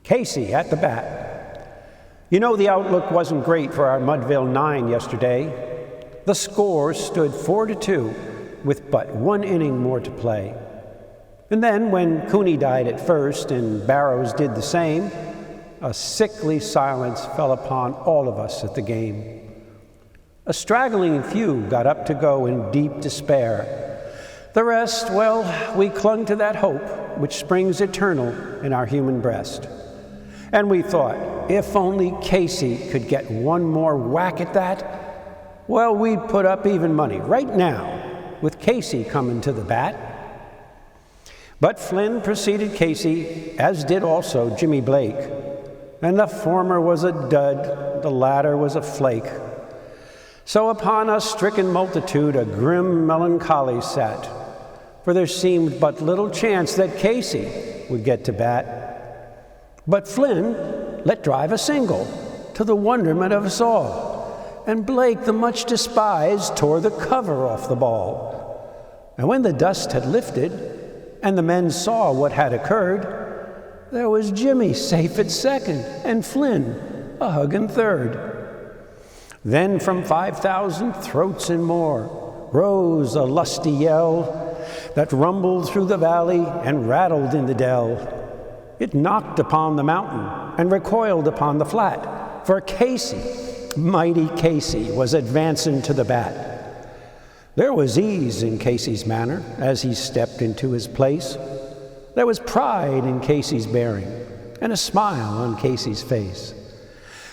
Casey at the bat. You know, the outlook wasn't great for our Mudville Nine yesterday. The score stood 4-2 with but one inning more to play. And then when Cooney died at first and Barrows did the same, a sickly silence fell upon all of us at the game. A straggling few got up to go in deep despair. The rest, well, we clung to that hope which springs eternal in our human breast. And we thought, if only Casey could get one more whack at that, well, we'd put up even money right now with Casey coming to the bat. But Flynn preceded Casey, as did also Jimmy Blake, and the former was a dud, the latter was a flake. So upon a stricken multitude a grim melancholy sat, for there seemed but little chance that Casey would get to bat. But Flynn let drive a single, to the wonderment of us all, and Blake, the much despised, tore the cover off the ball. And when the dust had lifted, and the men saw what had occurred, there was Jimmy safe at second, and Flynn a hugging third. Then from 5,000 throats and more rose a lusty yell that rumbled through the valley and rattled in the dell. It knocked upon the mountain and recoiled upon the flat, for Casey, mighty Casey, was advancing to the bat. There was ease in Casey's manner as he stepped into his place. There was pride in Casey's bearing and a smile on Casey's face.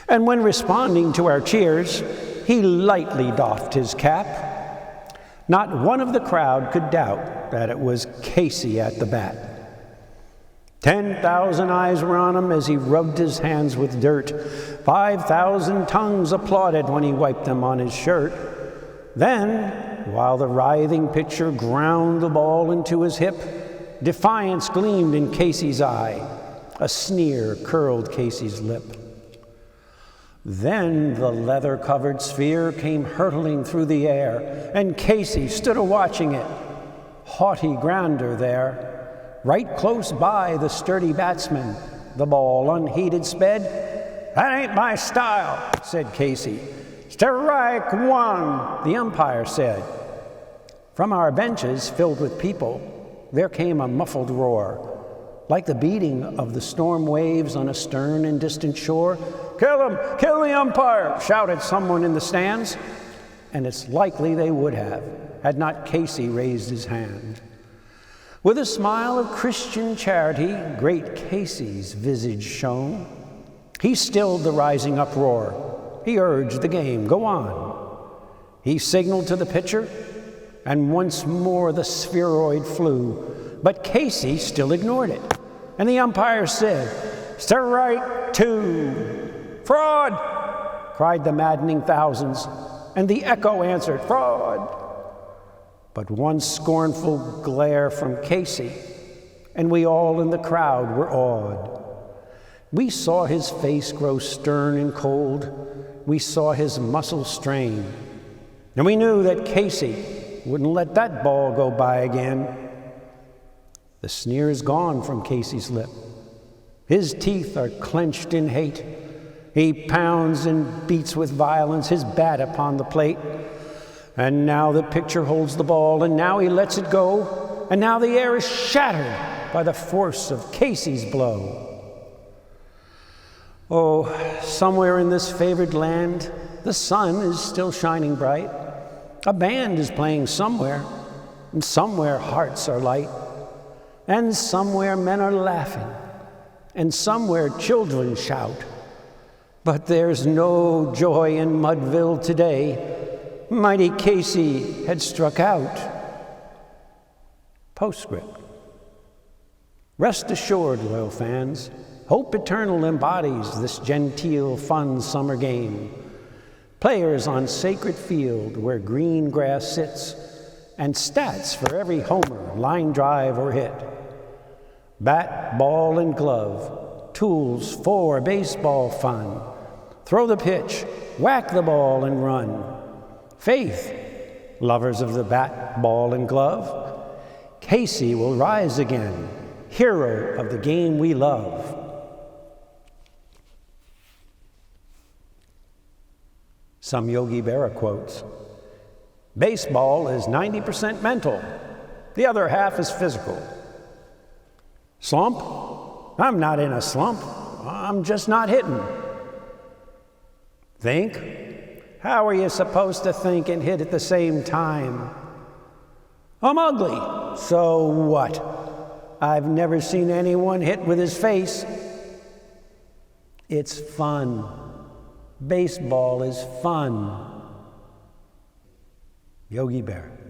And when responding to our cheers, he lightly doffed his cap. Not one of the crowd could doubt that it was Casey at the bat. 10,000 eyes were on him as he rubbed his hands with dirt. 5,000 tongues applauded when he wiped them on his shirt. Then, while the writhing pitcher ground the ball into his hip, defiance gleamed in Casey's eye. A sneer curled Casey's lip. Then the leather-covered sphere came hurtling through the air, and Casey stood a-watching it, haughty grandeur there. Right close by the sturdy batsman, the ball unheeded sped. "That ain't my style," said Casey. "Strike one," the umpire said. From our benches filled with people, there came a muffled roar, like the beating of the storm waves on a stern and distant shore. "Kill him! Kill the umpire!" shouted someone in the stands. And it's likely they would have, had not Casey raised his hand. With a smile of Christian charity, great Casey's visage shone. He stilled the rising uproar. He urged the game, "Go on." He signaled to the pitcher, and once more the spheroid flew. But Casey still ignored it, and the umpire said, "Strike two." "Fraud!" cried the maddening thousands, and the echo answered, "Fraud!" But one scornful glare from Casey, and we all in the crowd were awed. We saw his face grow stern and cold. We saw his muscles strain. And we knew that Casey wouldn't let that ball go by again. The sneer is gone from Casey's lip. His teeth are clenched in hate. He pounds and beats with violence his bat upon the plate. And now the pitcher holds the ball, and now he lets it go, and now the air is shattered by the force of Casey's blow. Oh, somewhere in this favored land, the sun is still shining bright. A band is playing somewhere, and somewhere hearts are light. And somewhere men are laughing, and somewhere children shout. But there's no joy in Mudville today. Mighty Casey had struck out. Postscript. Rest assured, loyal fans, hope eternal embodies this genteel, fun summer game. Players on sacred field where green grass sits, and stats for every homer, line drive, or hit. Bat, ball, and glove, tools for baseball fun. Throw the pitch, whack the ball, and run. Faith, lovers of the bat, ball, and glove. Casey will rise again, hero of the game we love. Some Yogi Berra quotes. Baseball is 90% mental. The other half is physical. Slump? I'm not in a slump. I'm just not hitting. Think? How are you supposed to think and hit at the same time? I'm ugly. So what? I've never seen anyone hit with his face. It's fun. Baseball is fun. Yogi Berra.